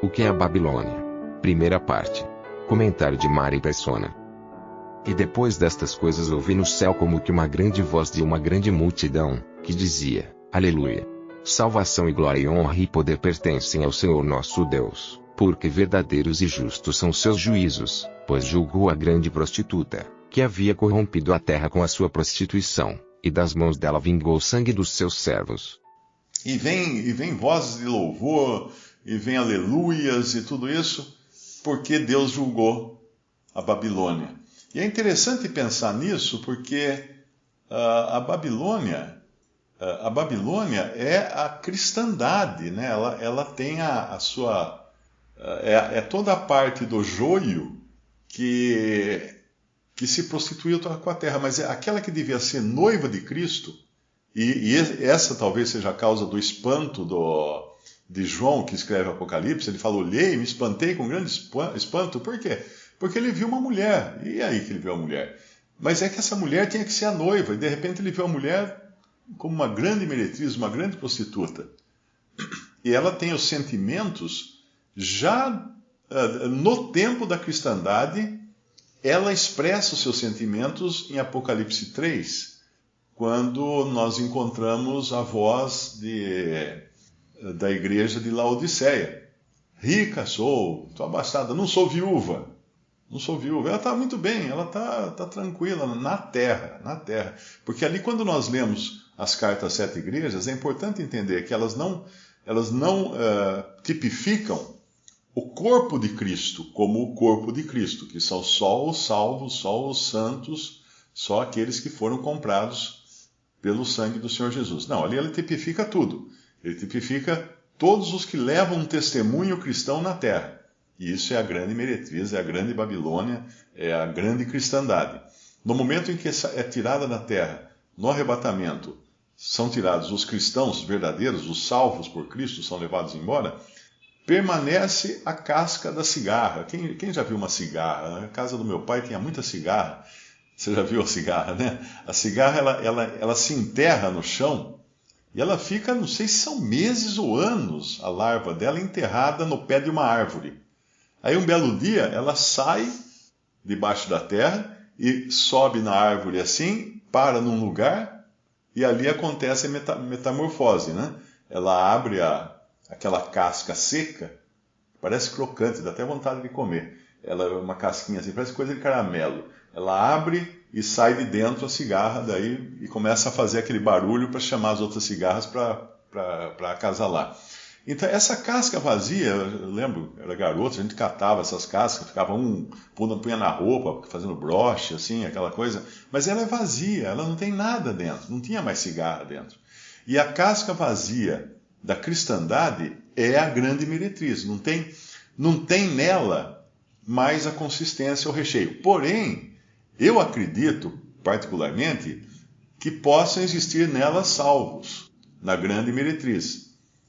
O que é a Babilônia? Primeira parte. Comentário de Mari Persona. E depois destas coisas ouvi no céu como que uma grande voz de uma grande multidão, que dizia: Aleluia! Salvação e glória e honra e poder pertencem ao Senhor nosso Deus, porque verdadeiros e justos são seus juízos, pois julgou a grande prostituta, que havia corrompido a terra com a sua prostituição, e das mãos dela vingou o sangue dos seus servos. E vem vozes de louvor, e vem aleluias e tudo isso, porque Deus julgou a Babilônia. E é interessante pensar nisso, porque a Babilônia é a cristandade, né? Ela tem a sua... É toda a parte do joio que se prostituiu com a terra, mas é aquela que devia ser noiva de Cristo, e essa talvez seja a causa do espanto de João, que escreve Apocalipse. Ele fala: olhei e me espantei com grande espanto. Por quê? Porque ele viu uma mulher. E aí que ele viu a mulher? Mas é que essa mulher tinha que ser a noiva, e de repente ele viu a mulher como uma grande meretriz, uma grande prostituta. E ela tem os sentimentos já no tempo da cristandade. Ela expressa os seus sentimentos em Apocalipse 3, quando nós encontramos a voz da igreja de Laodiceia. Rica sou, estou abastada, não sou viúva. Ela está muito bem, ela está tranquila na terra. Porque ali, quando nós lemos as cartas às 7 igrejas, é importante entender que elas não tipificam o corpo de Cristo como o corpo de Cristo, que são só os salvos, só os santos, só aqueles que foram comprados pelo sangue do Senhor Jesus. Não, ali ele tipifica tudo. Ele tipifica todos os que levam um testemunho cristão na terra. E isso é a grande meretriz, é a grande Babilônia, é a grande cristandade. No momento em que é tirada da terra, no arrebatamento, são tirados os cristãos verdadeiros, os salvos por Cristo, são levados embora, permanece a casca da cigarra. Quem já viu uma cigarra? Na casa do meu pai tinha muita cigarra. Você já viu a cigarra, né? A cigarra, ela se enterra no chão e ela fica, não sei se são meses ou anos, a larva dela enterrada no pé de uma árvore. Aí um belo dia ela sai debaixo da terra e sobe na árvore assim, para num lugar, e ali acontece a metamorfose, né? Ela abre aquela casca seca, parece crocante, dá até vontade de comer. Ela é uma casquinha assim, parece coisa de caramelo. Ela abre e sai de dentro a cigarra daí e começa a fazer aquele barulho para chamar as outras cigarras para acasalar. Então, essa casca vazia, eu lembro, eu era garoto, a gente catava essas cascas, ficava punha na roupa, fazendo broche, assim, aquela coisa, mas ela é vazia, ela não tem nada dentro, não tinha mais cigarra dentro. E a casca vazia da cristandade é a grande meretriz, não tem nela mais a consistência, o recheio. Porém, eu acredito, particularmente, que possam existir nela salvos, na grande meretriz.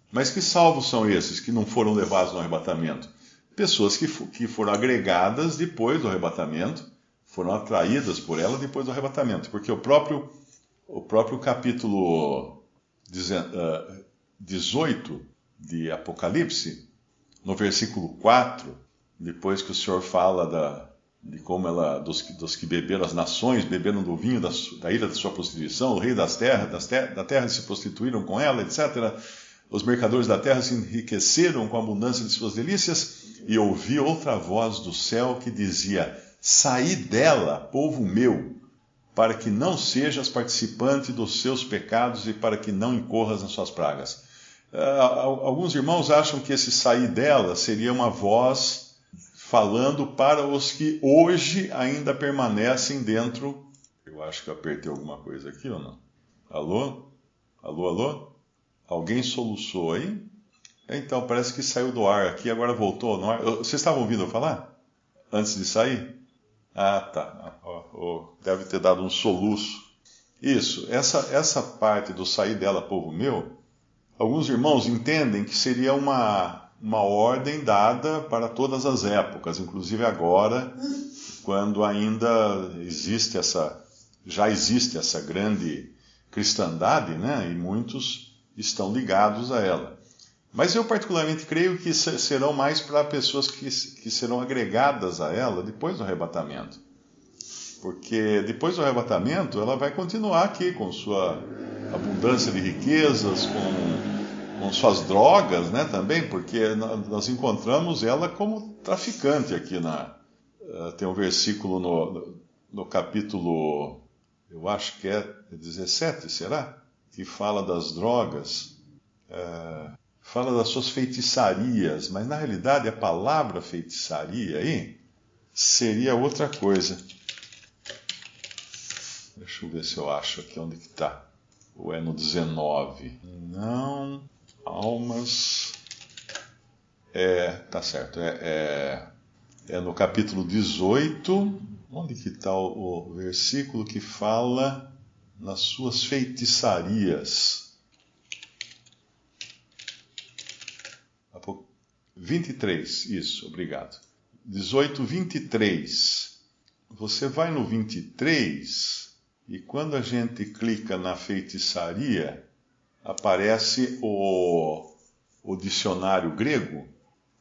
Mas que salvos são esses que não foram levados no arrebatamento? Pessoas que foram agregadas depois do arrebatamento, foram atraídas por ela depois do arrebatamento. Porque o próprio capítulo 18 de Apocalipse, no versículo 4, depois que o Senhor fala de como dos que beberam, as nações beberam do vinho da ira da sua prostituição, o rei da terra se prostituíram com ela, etc. Os mercadores da terra se enriqueceram com a abundância de suas delícias, e ouvi outra voz do céu que dizia: saí dela, povo meu, para que não sejas participante dos seus pecados e para que não incorras nas suas pragas. Alguns irmãos acham que esse sair dela seria uma voz falando para os que hoje ainda permanecem dentro. Eu acho que eu apertei alguma coisa aqui ou não? Alô? Alô, alô? Alguém soluçou aí? Então, parece que saiu do ar aqui, agora voltou no ar. Vocês estavam ouvindo eu falar? Antes de sair? Ah, tá. Deve ter dado um soluço. Isso, essa parte do sair dela, povo meu, alguns irmãos entendem que seria uma ordem dada para todas as épocas, inclusive agora, quando ainda já existe essa grande cristandade, né? E muitos estão ligados a ela. Mas eu particularmente creio que serão mais para pessoas que serão agregadas a ela depois do arrebatamento. Porque depois do arrebatamento ela vai continuar aqui com sua abundância de riquezas, com suas drogas, né, também, porque nós encontramos ela como traficante aqui tem um versículo no capítulo, eu acho que é 17, será? Que fala das drogas, fala das suas feitiçarias, mas na realidade a palavra feitiçaria aí seria outra coisa. Deixa eu ver se eu acho aqui onde que está. Ou é no 19? Não, almas... tá certo, é no capítulo 18, onde que está o versículo que fala nas suas feitiçarias? 23, isso, obrigado. 18, 23. Você vai no 23 e quando a gente clica na feitiçaria, aparece o dicionário grego.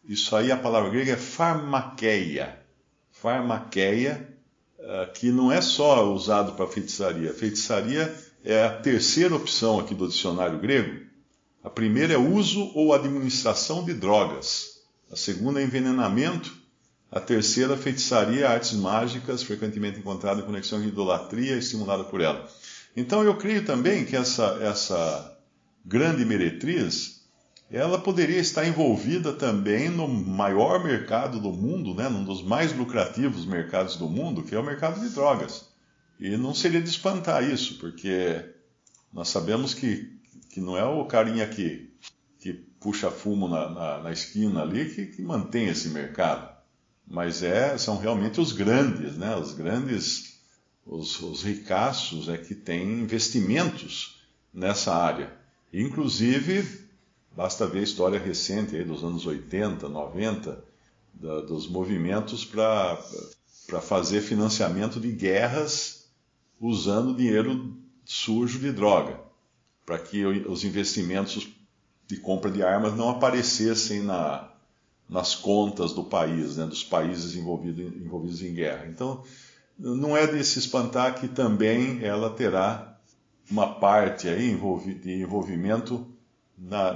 Isso aí, a palavra grega é pharmakeia. Pharmakeia, que não é só usado para feitiçaria. Feitiçaria é a terceira opção aqui do dicionário grego. A primeira é uso ou administração de drogas. A segunda é envenenamento. A terceira, feitiçaria, artes mágicas, frequentemente encontrada em conexão com idolatria, estimulada por ela. Então eu creio também que essa grande meretriz, ela poderia estar envolvida também no maior mercado do mundo, né, num dos mais lucrativos mercados do mundo, que é o mercado de drogas. E não seria de espantar isso, porque nós sabemos que não é o carinha que puxa fumo na esquina ali que mantém esse mercado. Mas são realmente os grandes, né? Os grandes, os ricaços que têm investimentos nessa área. Inclusive, basta ver a história recente aí dos anos 80, 90, dos movimentos para fazer financiamento de guerras usando dinheiro sujo de droga, para que os investimentos de compra de armas não aparecessem nas contas do país, né, dos países envolvidos em guerra. Então, não é de se espantar que também ela terá uma parte aí de envolvimento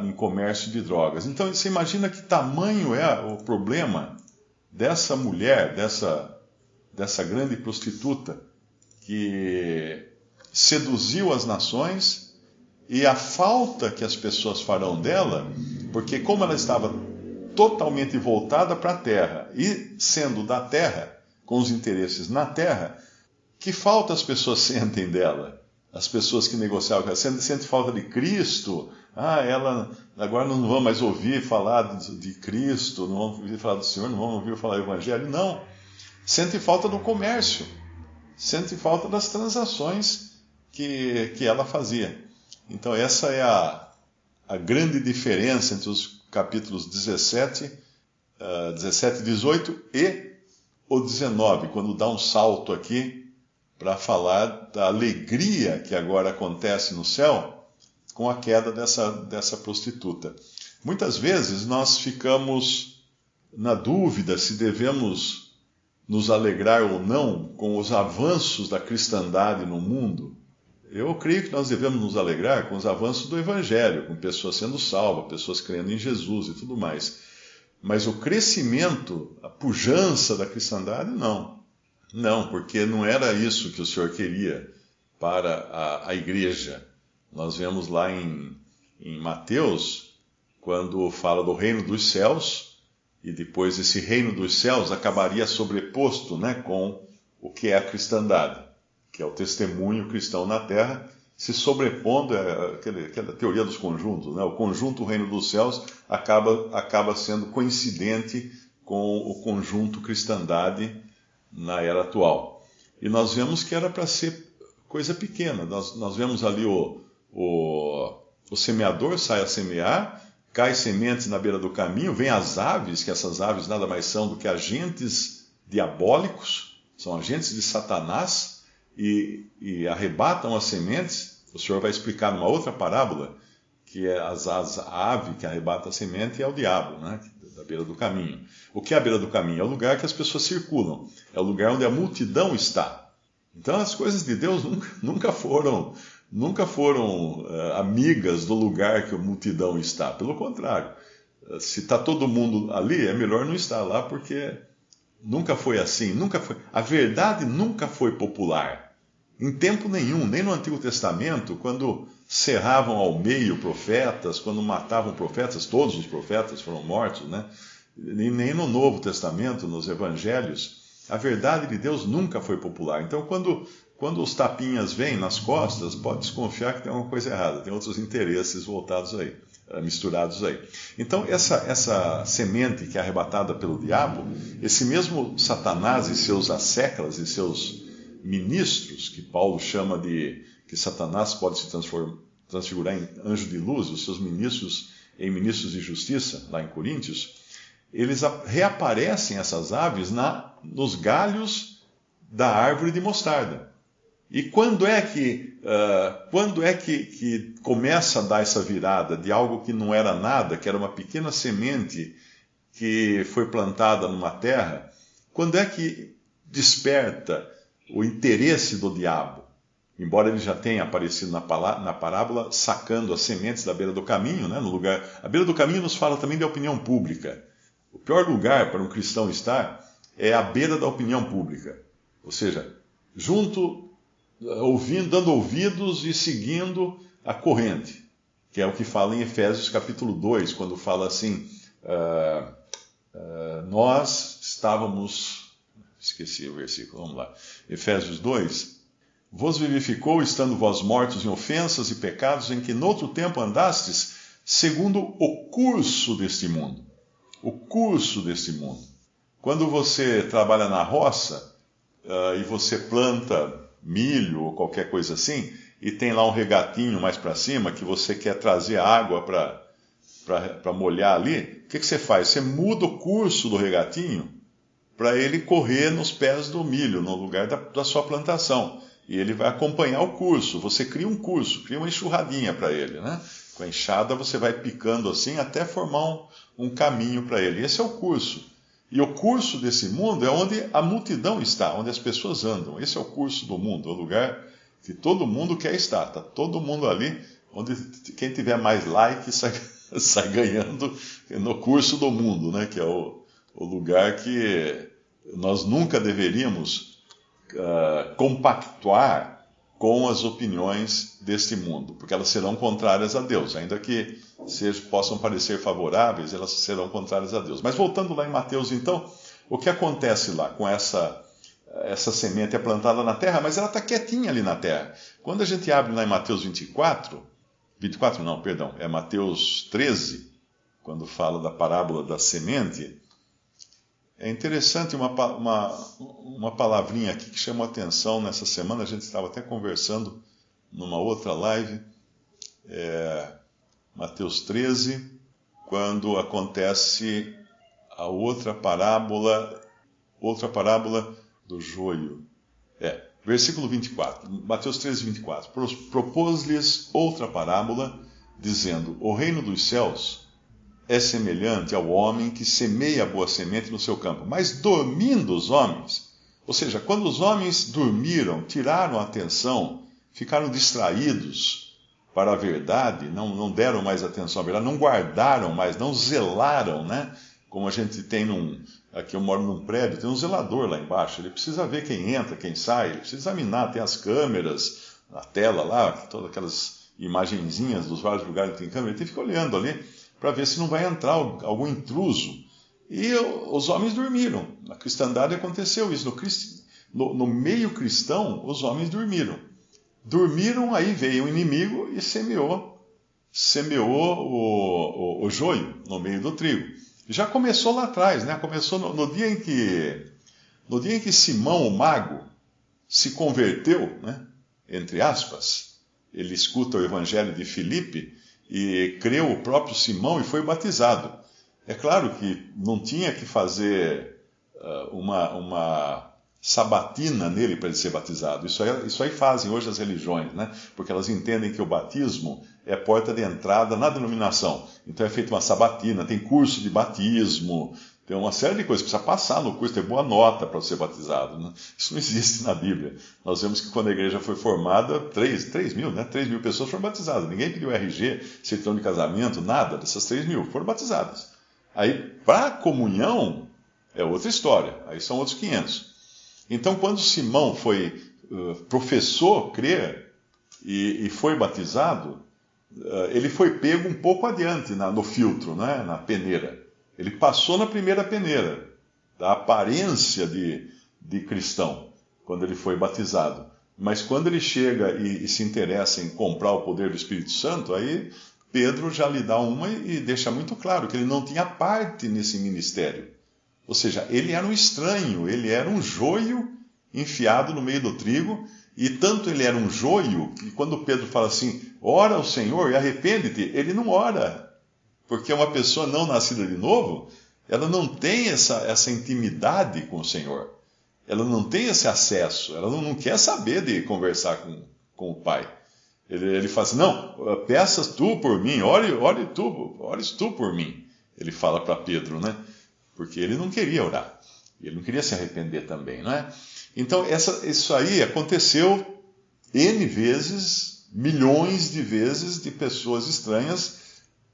em comércio de drogas. Então, você imagina que tamanho é o problema dessa mulher, dessa grande prostituta, que seduziu as nações, e a falta que as pessoas farão dela, porque como ela estava totalmente voltada para a terra, e sendo da terra, com os interesses na terra, que falta as pessoas sentem dela? As pessoas que negociavam com ela, sentem falta de Cristo? Ela agora não vão mais ouvir falar de Cristo, não vão ouvir falar do Senhor, não vão ouvir falar do Evangelho? Não. Sente falta do comércio, sente falta das transações que ela fazia. Então essa é a grande diferença entre os capítulos 17, 18 e o 19, quando dá um salto aqui para falar da alegria que agora acontece no céu com a queda dessa prostituta. Muitas vezes nós ficamos na dúvida se devemos nos alegrar ou não com os avanços da cristandade no mundo. Eu creio que nós devemos nos alegrar com os avanços do Evangelho, com pessoas sendo salvas, pessoas crendo em Jesus e tudo mais. Mas o crescimento, a pujança da cristandade, não. Não, porque não era isso que o Senhor queria para a igreja. Nós vemos lá em Mateus, quando fala do reino dos céus, e depois esse reino dos céus acabaria sobreposto, né, com o que é a cristandade, que é o testemunho cristão na terra, se sobrepondo, aquela teoria dos conjuntos, né? O conjunto reino dos céus acaba sendo coincidente com o conjunto cristandade na era atual. E nós vemos que era para ser coisa pequena. Nós vemos ali o semeador sai a semear, cai sementes na beira do caminho, vem as aves, que essas aves nada mais são do que agentes diabólicos, são agentes de Satanás, e arrebatam as sementes. O Senhor vai explicar numa outra parábola que é a ave que arrebata a semente é o diabo, né? Da beira do caminho. O que é a beira do caminho? É o lugar que as pessoas circulam, é o lugar onde a multidão está. Então as coisas de Deus nunca foram amigas do lugar que a multidão está. Pelo contrário, se está todo mundo ali, é melhor não estar lá, porque nunca foi assim. A verdade nunca foi popular. Em tempo nenhum, nem no Antigo Testamento, quando cerravam ao meio profetas, quando matavam profetas, todos os profetas foram mortos, né? Nem no Novo Testamento, nos Evangelhos, a verdade de Deus nunca foi popular. Então, quando os tapinhas vêm nas costas, pode desconfiar que tem alguma coisa errada, tem outros interesses voltados aí, misturados aí. Então, essa semente que é arrebatada pelo diabo, esse mesmo Satanás e seus asseclas e seus ministros, que Paulo chama de que Satanás pode se transfigurar em anjo de luz, os seus ministros em ministros de justiça, lá em Coríntios, eles reaparecem, essas aves, nos galhos da árvore de mostarda. E quando é que começa a dar essa virada de algo que não era nada, que era uma pequena semente que foi plantada numa terra, quando é que desperta o interesse do diabo? Embora ele já tenha aparecido na parábola sacando as sementes da beira do caminho, né, no lugar. A beira do caminho nos fala também da opinião pública. O pior lugar para um cristão estar é à beira da opinião pública. Ou seja, junto, dando ouvidos e seguindo a corrente, que é o que fala em Efésios capítulo 2, quando fala assim, nós estávamos... Esqueci o versículo, vamos lá. Efésios 2... Vos vivificou, estando vós mortos em ofensas e pecados, em que noutro tempo andastes, segundo o curso deste mundo. O curso deste mundo. Quando você trabalha na roça, e você planta milho ou qualquer coisa assim, e tem lá um regatinho mais para cima, que você quer trazer água para molhar ali, o que você faz? Você muda o curso do regatinho para ele correr nos pés do milho, no lugar da sua plantação. E ele vai acompanhar o curso. Você cria um curso, cria uma enxurradinha para ele, né? Com a enxada você vai picando assim até formar um caminho para ele. Esse é o curso. E o curso desse mundo é onde a multidão está, onde as pessoas andam. Esse é o curso do mundo, é o lugar que todo mundo quer estar. Está todo mundo ali, onde quem tiver mais like sai ganhando no curso do mundo, né? Que é o lugar que nós nunca deveríamos compactuar com as opiniões deste mundo, porque elas serão contrárias a Deus, ainda que possam parecer favoráveis, elas serão contrárias a Deus. Mas voltando lá em Mateus, então, o que acontece lá com essa semente é plantada na terra, mas ela está quietinha ali na terra. Quando a gente abre lá em Mateus Mateus 13, quando fala da parábola da semente, é interessante uma palavrinha aqui que chamou a atenção nessa semana. A gente estava até conversando numa outra live, Mateus 13, quando acontece a outra parábola do joio. Versículo 24, Mateus 13, 24. Propôs-lhes outra parábola, dizendo: o reino dos céus é semelhante ao homem que semeia a boa semente no seu campo. Mas dormindo os homens, ou seja, quando os homens dormiram, tiraram a atenção, ficaram distraídos para a verdade, não deram mais atenção à verdade, não guardaram mais, não zelaram, né? Como a gente tem aqui eu moro num prédio, tem um zelador lá embaixo, ele precisa ver quem entra, quem sai, ele precisa examinar, tem as câmeras na tela lá, todas aquelas imagenzinhas dos vários lugares que tem câmera, ele tem que ficar olhando ali, para ver se não vai entrar algum intruso. E os homens dormiram. Na cristandade aconteceu isso. No meio cristão, os homens dormiram. Dormiram, aí veio o inimigo e semeou o joio no meio do trigo. Já começou lá atrás, né? Começou no dia em que Simão, o mago, se converteu, né? Entre aspas. Ele escuta o evangelho de Filipe e creu o próprio Simão e foi batizado. É claro que não tinha que fazer uma sabatina nele para ele ser batizado. Isso aí fazem hoje as religiões, né? Porque elas entendem que o batismo é a porta de entrada na denominação. Então é feita uma sabatina, tem curso de batismo, tem uma série de coisas. Precisa passar no curso, ter boa nota para ser batizado, né? Isso não existe na Bíblia. Nós vemos que quando a igreja foi formada, 3 mil, né? 3 mil pessoas foram batizadas. Ninguém pediu RG, certidão de casamento, nada dessas 3 mil. Foram batizadas. Aí, para a comunhão, é outra história. Aí são outros 500. Então, quando Simão professou crer e foi batizado, ele foi pego um pouco adiante no filtro, né, na peneira. Ele passou na primeira peneira, da aparência de cristão, quando ele foi batizado. Mas quando ele chega e se interessa em comprar o poder do Espírito Santo, aí Pedro já lhe dá uma e deixa muito claro que ele não tinha parte nesse ministério. Ou seja, ele era um estranho, ele era um joio enfiado no meio do trigo, e tanto ele era um joio, que quando Pedro fala assim, ora ao Senhor e arrepende-te, ele não ora. Porque uma pessoa não nascida de novo, ela não tem essa intimidade com o Senhor. Ela não tem esse acesso, ela não quer saber de conversar com o Pai. Ele fala assim, não, peças tu por mim, ores tu por mim. Ele fala para Pedro, né? Porque ele não queria orar. Ele não queria se arrepender também, não é? Então, isso aí aconteceu N vezes, milhões de vezes, de pessoas estranhas,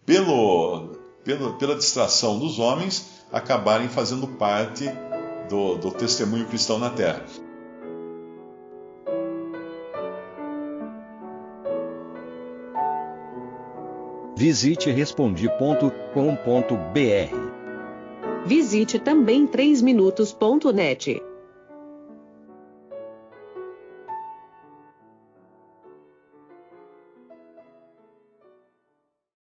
pela distração dos homens, acabarem fazendo parte do testemunho cristão na Terra. Visite Respondi.com.br. Visite também 3minutos.net.